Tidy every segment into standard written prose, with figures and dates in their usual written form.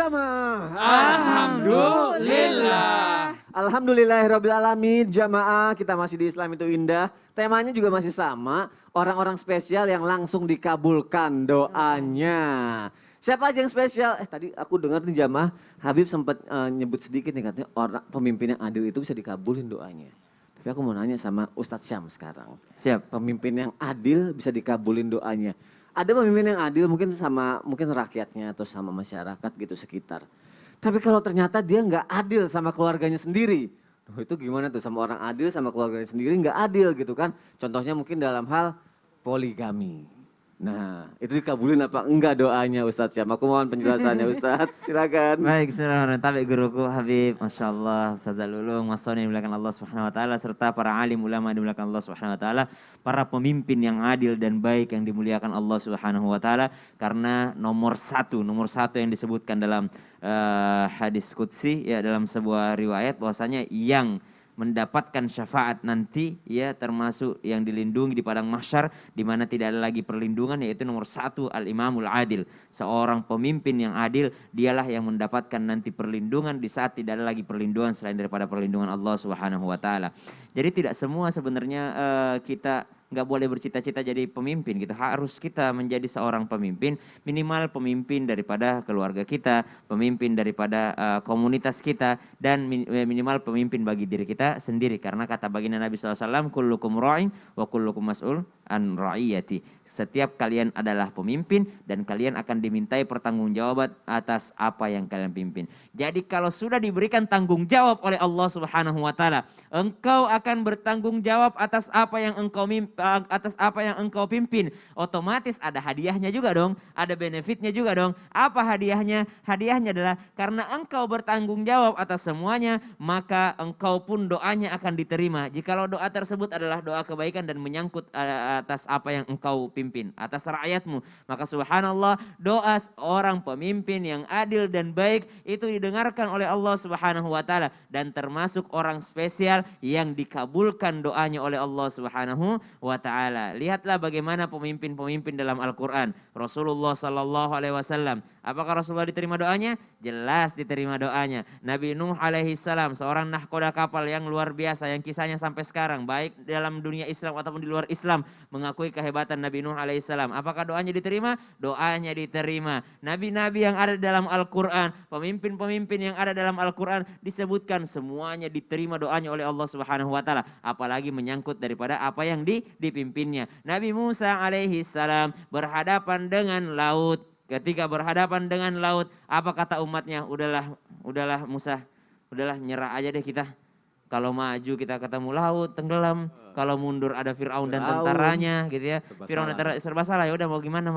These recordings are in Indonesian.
jamaah? Alhamdulillah. Alhamdulillahirabbil alamin jamaah, kita masih di Islam itu indah. Temanya juga masih sama, orang-orang spesial yang langsung dikabulkan doanya. Siapa aja yang spesial? Tadi aku dengar nih jamaah, Habib sempat nyebut sedikit nih katanya orang pemimpin yang adil itu bisa dikabulin doanya. Tapi aku mau nanya sama Ustadz Syam sekarang. Siap. Pemimpin yang adil bisa dikabulin doanya. Ada pemimpin yang adil mungkin sama mungkin rakyatnya atau sama masyarakat gitu sekitar. Tapi kalau ternyata dia nggak adil sama keluarganya sendiri. Itu gimana tuh sama orang adil sama keluarganya sendiri nggak adil gitu kan. Contohnya mungkin dalam hal poligami. Nah itu dikabulin apa enggak doanya Ustadz Syam? Aku mohon penjelasannya Ustadz, silakan. Baik, saudara tabi guruku Habib, Masya Allah, Ustazah Lulung, Masoni yang dimuliakan Allah Subhanahu Wa Taala, serta para alim ulama yang dimuliakan Allah Subhanahu Wa Taala, para pemimpin yang adil dan baik yang dimuliakan Allah Subhanahu Wa Taala, karena nomor satu yang disebutkan dalam hadis qudsi, ya dalam sebuah riwayat bahwasanya yang mendapatkan syafaat nanti ya termasuk yang dilindungi di padang mahsyar di mana tidak ada lagi perlindungan, yaitu nomor satu al-imamul adil, seorang pemimpin yang adil, dialah yang mendapatkan nanti perlindungan di saat tidak ada lagi perlindungan selain daripada perlindungan Allah Subhanahu Wa Taala. Jadi tidak semua sebenarnya kita nggak boleh bercita-cita jadi pemimpin gitu. Harus kita menjadi seorang pemimpin, minimal pemimpin daripada keluarga kita, pemimpin daripada komunitas kita, dan minimal pemimpin bagi diri kita sendiri. Karena kata baginda Nabi SAW, kullukum ra'in wa kullukum mas'ul an ra'iyati. Setiap kalian adalah pemimpin dan kalian akan dimintai pertanggungjawaban atas apa yang kalian pimpin. Jadi kalau sudah diberikan tanggung jawab oleh Allah Subhanahu Wa Taala, engkau akan bertanggung jawab atas apa yang engkau pimpin. Otomatis ada hadiahnya juga dong, ada benefitnya juga dong. Apa hadiahnya? Hadiahnya adalah karena engkau bertanggung jawab atas semuanya, maka engkau pun doanya akan diterima. Jikalau doa tersebut adalah doa kebaikan dan menyangkut atas apa yang engkau pimpin, atas rakyatmu, maka subhanallah, doa orang pemimpin yang adil dan baik itu didengarkan oleh Allah Subhanahu Wa Taala, dan termasuk orang spesial yang dikabulkan doanya oleh Allah Subhanahu Wa Taala. Lihatlah bagaimana pemimpin-pemimpin dalam Al-Quran. Rasulullah Sallallahu Alaihi Wasallam, apakah Rasulullah diterima doanya? Jelas diterima doanya. Nabi Nuh alaihi salam, seorang nahkoda kapal yang luar biasa, yang kisahnya sampai sekarang baik dalam dunia Islam ataupun di luar Islam mengakui kehebatan Nabi Nuh alaihissalam. Apakah doanya diterima? Doanya diterima. Nabi-nabi yang ada dalam Al-Quran, pemimpin-pemimpin yang ada dalam Al-Quran disebutkan semuanya diterima doanya oleh Allah Subhanahu Wa Taala. Apalagi menyangkut daripada apa yang dipimpinnya. Nabi Musa alaihissalam berhadapan dengan laut. Ketika berhadapan dengan laut, apa kata umatnya? Udahlah Musa, udahlah nyerah aja deh kita. Kalau maju kita ketemu laut tenggelam, kalau mundur ada Fir'aun dan tentaranya gitu ya. Fir'aun serba salah, ya udah mau gimana.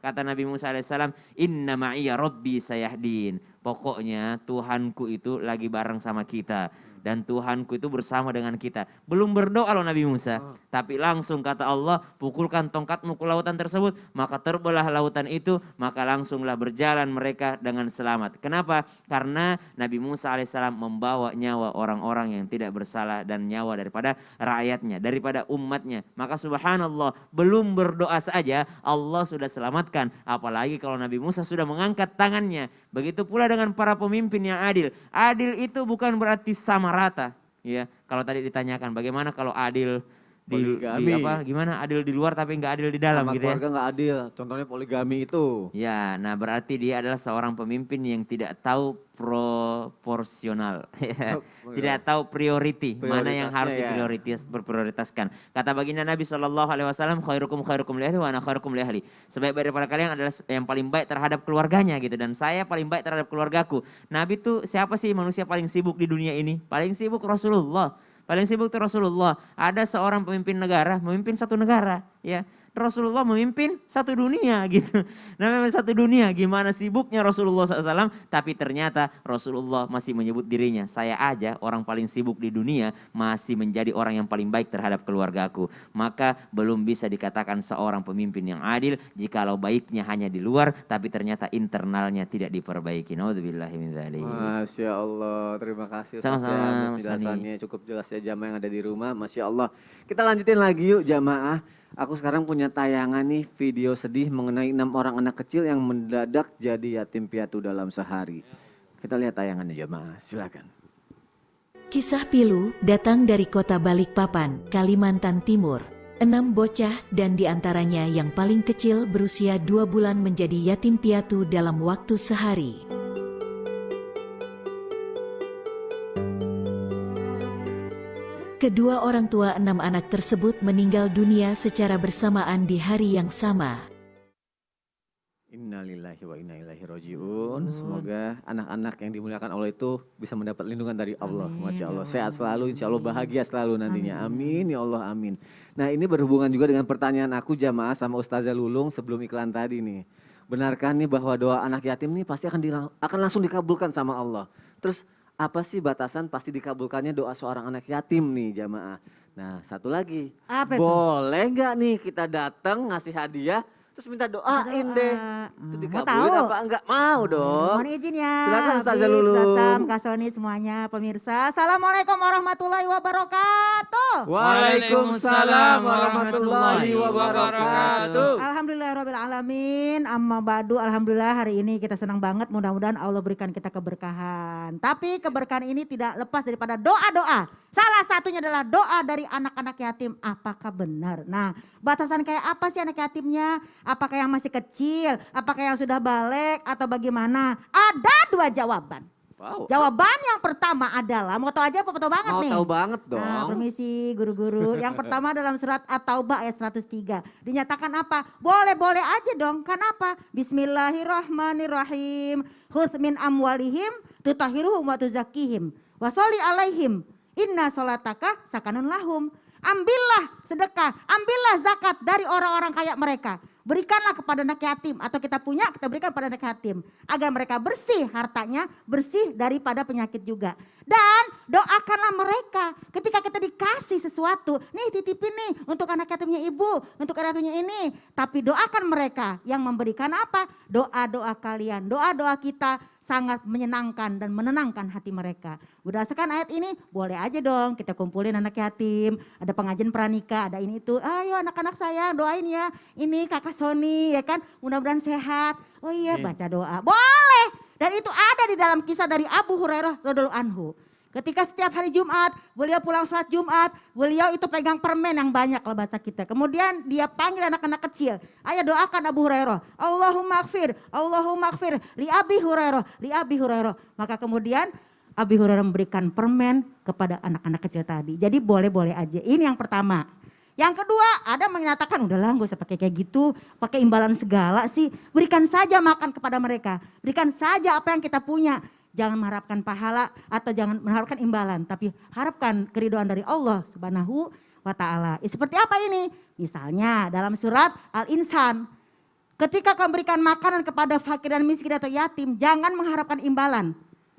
Kata Nabi Musa alaihissalam, inna ma'iya rabbi sayahdin. Pokoknya Tuhanku itu lagi bareng sama kita. Dan Tuhanku itu bersama dengan kita. Belum berdoa loh Nabi Musa. Tapi langsung kata Allah, pukulkan tongkatmu ke lautan tersebut. Maka terbelah lautan itu. Maka langsunglah berjalan mereka dengan selamat. Kenapa? Karena Nabi Musa alaihissalam membawa nyawa orang-orang yang tidak bersalah. Dan nyawa daripada rakyatnya, daripada umatnya. Maka subhanallah, belum berdoa saja Allah sudah selamatkan. Apalagi kalau Nabi Musa sudah mengangkat tangannya. Begitu pula dengan para pemimpin yang adil. Adil itu bukan berarti sama rata, ya. Kalau tadi ditanyakan bagaimana kalau adil di apa, gimana adil di luar tapi nggak adil di dalam sama gitu ya. Keluarga nggak adil, contohnya poligami itu. Ya, nah berarti dia adalah seorang pemimpin yang tidak tahu proporsional, tidak tahu priority, mana yang harus diprioritaskan. Kata baginda Nabi SAW, khairukum li ahli wa ana khairukum li ahli. Sebaik-baik daripada kalian adalah yang paling baik terhadap keluarganya gitu, dan saya paling baik terhadap keluargaku. Nabi tuh siapa sih manusia paling sibuk di dunia ini? Paling sibuk Rasulullah. Paling sibuk itu Rasulullah. Ada seorang pemimpin negara, memimpin satu negara, ya. Rasulullah memimpin satu dunia gitu. Nah memang satu dunia, gimana sibuknya Rasulullah SAW. Tapi ternyata Rasulullah masih menyebut dirinya, saya aja orang paling sibuk di dunia masih menjadi orang yang paling baik terhadap keluargaku. Maka belum bisa dikatakan seorang pemimpin yang adil jikalau baiknya hanya di luar tapi ternyata internalnya tidak diperbaiki. Naudzubillahi min dzalik. Masya Allah, terima kasih Ustaz Sama-sama, penjelasannya cukup jelas ya jamaah yang ada di rumah. Masya Allah. Kita lanjutin lagi yuk jamaah. Aku sekarang punya tayangan nih video sedih mengenai 6 orang anak kecil yang mendadak jadi yatim piatu dalam sehari. Kita lihat tayangannya jemaah, silakan. Kisah pilu datang dari kota Balikpapan, Kalimantan Timur. 6 bocah dan diantaranya yang paling kecil berusia 2 bulan menjadi yatim piatu dalam waktu sehari. Kedua orang tua 6 anak tersebut meninggal dunia secara bersamaan di hari yang sama. Innalillahi wa inna ilaihi rajiun. Semoga anak-anak yang dimuliakan Allah itu bisa mendapat lindungan dari Allah. Masya Allah, sehat selalu, insya Allah bahagia selalu nantinya. Amin, ya Allah, amin. Nah ini berhubungan juga dengan pertanyaan aku jamaah sama Ustazah Lulung sebelum iklan tadi nih. Benarkah nih bahwa doa anak yatim nih pasti akan langsung dikabulkan sama Allah? Terus apa sih batasan pasti dikabulkannya doa seorang anak yatim nih jamaah? Nah satu lagi, Apa itu? boleh nggak nih kita datang ngasih hadiah terus minta doain deh? Itu Mau dikabulin tahu? apa enggak? Mau dong. Mohon izin ya. Silakan Ustazah Habib, Lulung. Zasam, Kak Soni semuanya pemirsa. Assalamualaikum warahmatullahi wabarakatuh. Waalaikumsalam warahmatullahi wabarakatuh. Alhamdulillahirabbil alamin. Amma ba'du, alhamdulillah hari ini kita senang banget. Mudah-mudahan Allah berikan kita keberkahan. Tapi keberkahan ini tidak lepas daripada doa-doa. Salah satunya adalah doa dari anak-anak yatim. Apakah benar? Nah, batasan kayak apa sih anak yatimnya? Apakah yang masih kecil? Apakah yang sudah balik? Atau bagaimana? Ada 2 jawaban. Wow. Jawaban yang pertama adalah, mau tahu aja apa tahu banget Mau nih? tahu banget dong. Nah, permisi guru-guru. Yang pertama dalam surat At-Taubah ayat 103. Dinyatakan apa? Boleh-boleh aja dong. Kenapa? Bismillahirrahmanirrahim. Khudz min amwalihim tutahhiruhum wa tuzakkihim. Wa sholli alaihim. Inna sholataka sakanun lahum. Ambillah sedekah, ambillah zakat dari orang-orang kaya mereka. Berikanlah kepada anak yatim atau kita punya kita berikan kepada anak yatim. Agar mereka bersih hartanya, bersih daripada penyakit juga. Dan doakanlah mereka ketika kita dikasih sesuatu. Nih titipin nih untuk anak yatimnya ibu, untuk anak yatimnya ini. Tapi doakan mereka yang memberikan apa? Doa-doa kalian, doa-doa kita sangat menyenangkan dan menenangkan hati mereka. Berdasarkan ayat ini boleh aja dong kita kumpulin anak yatim. Ada pengajian pranikah, ada ini itu. Ayo anak-anak saya doain ya. Ini kakak Soni ya kan mudah-mudahan sehat. Oh iya baca doa. Boleh. Dan itu ada di dalam kisah dari Abu Hurairah radhiyallahu anhu. Ketika setiap hari Jumat, beliau pulang sholat Jumat, beliau itu pegang permen yang banyak lah bahasa kita. Kemudian dia panggil anak-anak kecil. Ayo doakan Abu Hurairah. Allahumma gfir, li Abi Hurairah, li Abi Hurairah. Maka kemudian Abi Hurairah memberikan permen kepada anak-anak kecil tadi. Jadi boleh-boleh aja. Ini yang pertama. Yang kedua, ada menyatakan udahlah gak usah pakai kayak gitu, pakai imbalan segala sih. Berikan saja makan kepada mereka. Berikan saja apa yang kita punya. Jangan mengharapkan pahala atau jangan mengharapkan imbalan. Tapi harapkan keridhaan dari Allah Subhanahu wa ta'ala. Seperti apa ini? Misalnya dalam surat Al-Insan. Ketika kau berikan makanan kepada fakir dan miskin atau yatim, jangan mengharapkan imbalan.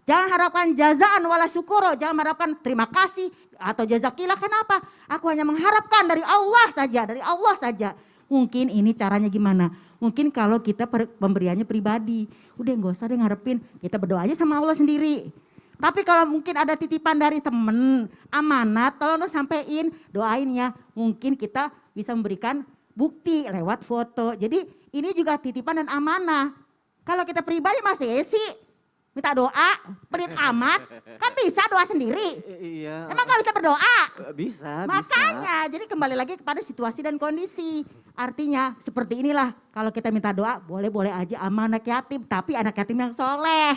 Jangan harapkan jazaan wala syukuro, jangan mengharapkan terima kasih atau jazakillah. Kenapa? Aku hanya mengharapkan dari Allah saja, dari Allah saja. Mungkin ini caranya gimana? Mungkin kalau kita pemberiannya pribadi, udah gak usah deh ngarepin, kita berdoa aja sama Allah sendiri. Tapi kalau mungkin ada titipan dari temen, amanat, tolong sampein, doain ya. Mungkin kita bisa memberikan bukti lewat foto. Jadi ini juga titipan dan amanah. Kalau kita pribadi masih sih minta doa, pelit amat, kan bisa doa sendiri. Iya. Emang gak bisa berdoa? Bisa, Makanya, jadi kembali lagi kepada situasi dan kondisi. Artinya seperti inilah, kalau kita minta doa boleh-boleh aja sama anak yatim. Tapi anak yatim yang soleh,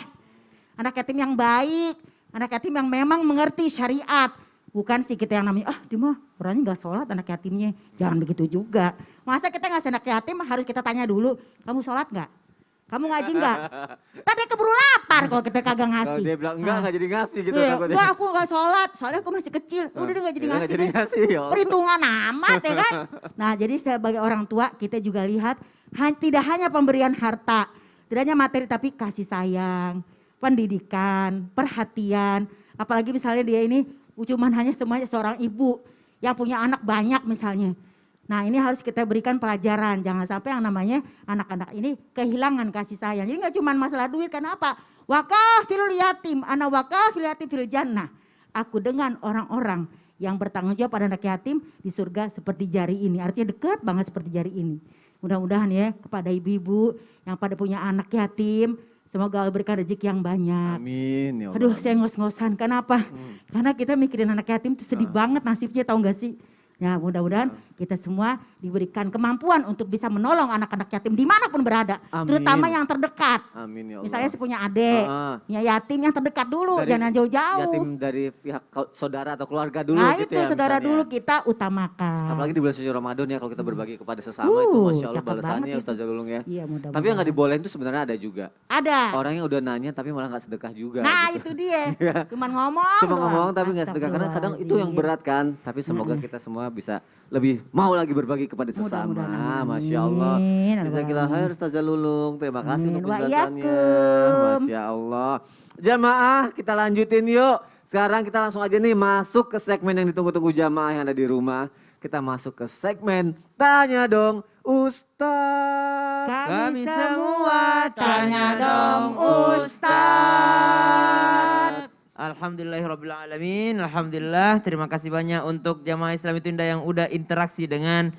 anak yatim yang baik, anak yatim yang memang mengerti syariat. Bukan sih kita yang namanya, dia mah orangnya gak sholat anak yatimnya. Jangan begitu juga. Masa kita ngasih anak yatim harus kita tanya dulu, kamu sholat gak? Kamu ngaji enggak? Tadi keburu lapar kalau kita kagak ngasih. Kalau dia bilang enggak jadi ngasih gitu Iya, takutnya. enggak aku enggak sholat, soalnya aku masih kecil. Udah deh enggak jadi Nggak ngasih jadi deh. ngasih, ya Allah. Perhitungan amat ya kan. Nah jadi sebagai orang tua kita juga lihat tidak hanya pemberian harta. Tidak hanya materi tapi kasih sayang, pendidikan, perhatian. Apalagi misalnya dia ini cuman hanya seorang ibu yang punya anak banyak misalnya. Nah ini harus kita berikan pelajaran, jangan sampai yang namanya anak-anak ini kehilangan kasih sayang. Jadi gak cuma masalah duit, kenapa? Wakafil yatim, ana wakafil yatim fil jannah. Aku dengan orang-orang yang bertanggung jawab pada anak yatim di surga seperti jari ini. Artinya dekat banget seperti jari ini. Mudah-mudahan ya kepada ibu-ibu yang pada punya anak yatim, semoga Allah berikan rezeki yang banyak. Amin ya Allah. Aduh saya ngos-ngosan, kenapa? Karena kita mikirin anak yatim itu sedih banget nasibnya, tahu gak sih? Ya mudah-mudahan kita semua diberikan kemampuan untuk bisa menolong anak-anak yatim dimanapun berada. Amin. Terutama yang terdekat. Amin ya Allah. Misalnya saya punya adik, punya yatim yang terdekat dulu, Dari jangan jauh-jauh. Yatim dari pihak saudara atau keluarga dulu Nah gitu itu ya saudara misalnya. dulu kita utamakan. Apalagi di bulan suci Ramadan ya kalau kita berbagi kepada sesama itu Masya Allah Cakep balasannya banget itu. Ustazah Lulung ya. Iya mudah-mudahan. Tapi yang gak dibolehin itu sebenarnya ada juga. Ada. Orang yang udah nanya tapi malah gak sedekah juga. Nah gitu. itu dia, cuman ngomong Cuma doang. ngomong tapi gak sedekah karena kadang itu yang berat kan. Tapi semoga kita semua bisa lebih mau lagi berbagi kepada sesama. Mudah-mudahan. Masya Allah. Amin. Jazakillah khair Ustazah Lulung. Terima kasih Amin. untuk Wa penjelasannya. iyyakum. Masya Allah. Jamaah kita lanjutin yuk. Sekarang kita langsung aja nih masuk ke segmen yang ditunggu-tunggu jamaah yang ada di rumah. Kita masuk ke segmen Tanya Dong Ustaz. Kami semua tanya dong Ustaz. Alhamdulillahirrabbilalamin. Alhamdulillah. Terima kasih banyak untuk jamaah Islam Itu Indah yang udah interaksi dengan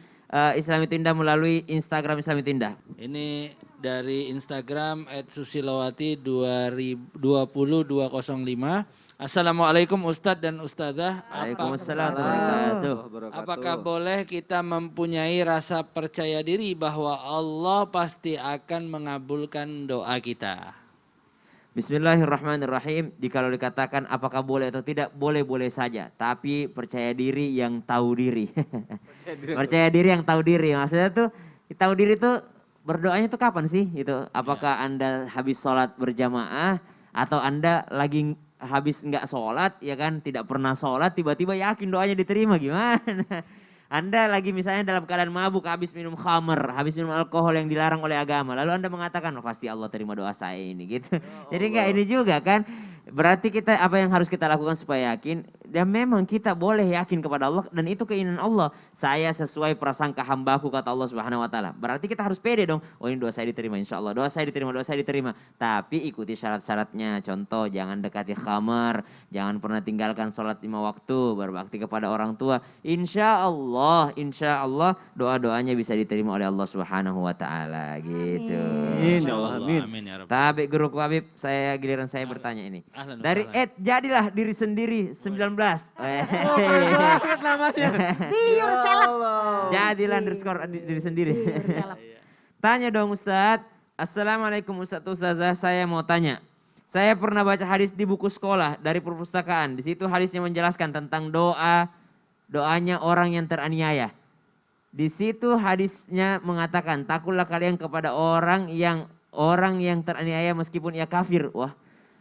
Islam Itu Indah melalui Instagram Islam Itu Indah. Ini dari Instagram @susilawati20205. Assalamualaikum Ustadz dan Ustazah. Waalaikumsalam warahmatullahi wabarakatuh. Apakah boleh kita mempunyai rasa percaya diri bahwa Allah pasti akan mengabulkan doa kita? Bismillahirrahmanirrahim. Kalau dikatakan apakah boleh atau tidak, boleh-boleh saja. Tapi percaya diri yang tahu diri. Percaya diri yang tahu diri. Maksudnya tuh tahu diri tuh berdoanya tuh kapan sih? Gitu. Apakah Anda habis sholat berjamaah atau Anda lagi habis nggak sholat, ya kan? Tidak pernah sholat, tiba-tiba yakin doanya diterima, gimana? Anda lagi misalnya dalam keadaan mabuk, habis minum khamer, habis minum alkohol yang dilarang oleh agama. Lalu Anda mengatakan, oh, pasti Allah terima doa saya ini gitu. Jadi enggak ini juga kan. Berarti kita apa yang harus kita lakukan supaya yakin? Dan memang kita boleh yakin kepada Allah dan itu keinginan Allah. Saya sesuai prasangka hambaku kata Allah Subhanahu wa taala. Berarti kita harus pede dong. Oh ini doa saya diterima insya Allah. Doa saya diterima, doa saya diterima. Tapi ikuti syarat-syaratnya. Contoh jangan dekati khamar. Jangan pernah tinggalkan sholat 5 waktu. Berbakti kepada orang tua. Insya Allah doa-doanya bisa diterima oleh Allah Subhanahu wa taala gitu. Amin ya Allah, amin. Amin ya Rabb. Tapi guruku Habib, giliran saya bertanya ini. Ahlan wa Dari sahlan. jadilah diri sendiri 19. Banget namanya. Biur seleb. Jadilah diri sendiri. Biur seleb. Tanya dong Ustadz. Assalamualaikum Ustadz Ustazah, saya mau tanya. Saya pernah baca hadis di buku sekolah dari perpustakaan. Di situ hadisnya menjelaskan tentang doanya orang yang teraniaya. Di situ hadisnya mengatakan takutlah kalian kepada orang yang teraniaya meskipun ia kafir. Wah,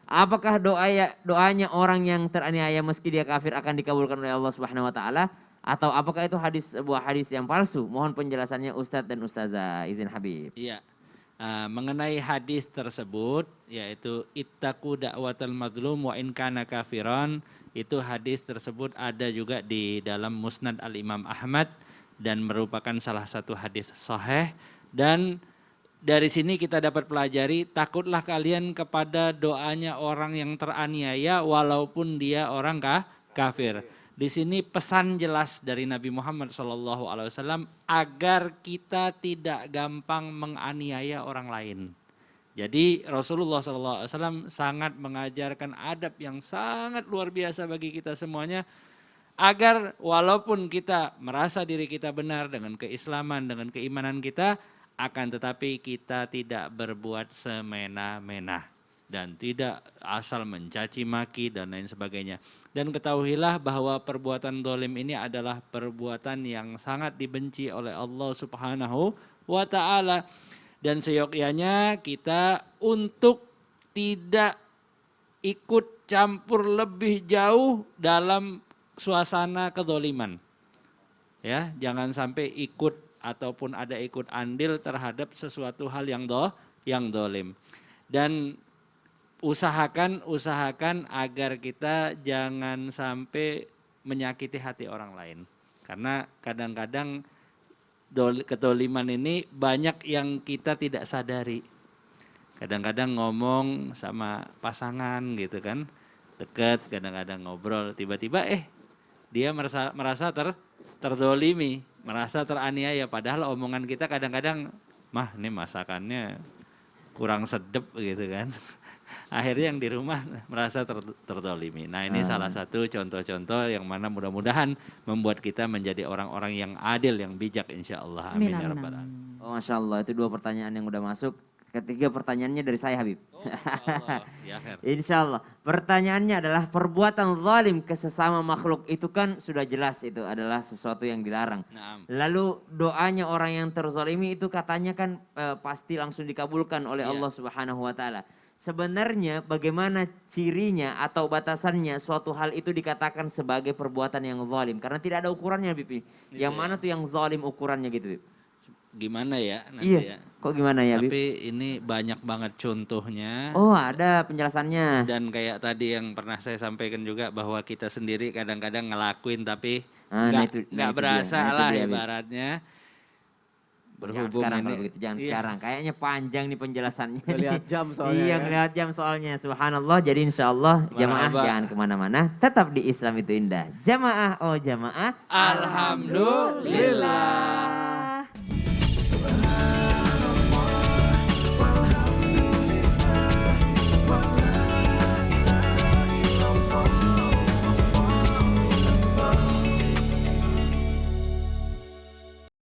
apakah doanya orang yang teraniaya meski dia kafir akan dikabulkan oleh Allah Subhanahu wa taala atau apakah itu sebuah hadis yang palsu? Mohon penjelasannya Ustadz dan Ustazah. Izin Habib. Iya. Mengenai hadis tersebut yaitu ittaqu da'watal mazlum wa in kana kafiran, itu hadis tersebut ada juga di dalam Musnad Al-Imam Ahmad dan merupakan salah satu hadis sahih. Dan dari sini kita dapat pelajari takutlah kalian kepada doanya orang yang teraniaya walaupun dia orang kafir. Di sini pesan jelas dari Nabi Muhammad SAW agar kita tidak gampang menganiaya orang lain. Jadi Rasulullah SAW sangat mengajarkan adab yang sangat luar biasa bagi kita semuanya. Agar walaupun kita merasa diri kita benar dengan keislaman, dengan keimanan kita, akan tetapi kita tidak berbuat semena-mena. Dan tidak asal mencaci maki dan lain sebagainya. Dan ketahuilah bahwa perbuatan dolim ini adalah perbuatan yang sangat dibenci oleh Allah Subhanahu wa ta'ala. Dan seyogyanya kita untuk tidak ikut campur lebih jauh dalam suasana kedoliman. Ya, jangan sampai ikut ataupun ada ikut andil terhadap sesuatu hal yang dolim. Dan usahakan agar kita jangan sampai menyakiti hati orang lain. Karena kadang-kadang kedoliman ini banyak yang kita tidak sadari. Kadang-kadang ngomong sama pasangan gitu kan, dekat, kadang-kadang ngobrol, tiba-tiba dia merasa terdolimi, merasa teraniaya. Padahal omongan kita kadang-kadang, mah ini masakannya kurang sedep gitu kan. Akhirnya yang di rumah merasa terdolimi. Nah ini salah satu contoh-contoh yang mana mudah-mudahan membuat kita menjadi orang-orang yang adil, yang bijak insya Allah. Amin ya rabbal alamin. Oh Masya Allah, itu 2 pertanyaan yang udah masuk. Ketiga pertanyaannya dari saya Habib. Allah, ya khair. Insya Allah. Pertanyaannya adalah perbuatan zalim ke sesama makhluk itu kan sudah jelas itu adalah sesuatu yang dilarang. Naam. Lalu doanya orang yang terzalimi itu katanya kan pasti langsung dikabulkan oleh Allah Subhanahu wa taala. Sebenarnya bagaimana cirinya atau batasannya suatu hal itu dikatakan sebagai perbuatan yang zalim? Karena tidak ada ukurannya Habib. Yang mana tuh yang zalim ukurannya gitu Habib? Gimana ya nanti Iya, ya. kok gimana ya Habib? Tapi ini banyak banget contohnya. Oh ada penjelasannya. Dan kayak tadi yang pernah saya sampaikan juga bahwa kita sendiri kadang-kadang ngelakuin tapi itu berasa dia, lah itu dia, Habib. ibaratnya. Jangan Berhubung sekarang ini. kalau begitu, jangan Iya. sekarang. Kayaknya panjang nih penjelasannya. Udah lihat jam soalnya Iya, ya. ngeliat jam soalnya. Subhanallah. Jadi insya Allah jamaah Marhaba. jangan kemana-mana. Tetap di Islam itu indah. Jamaah, oh jamaah. Alhamdulillah.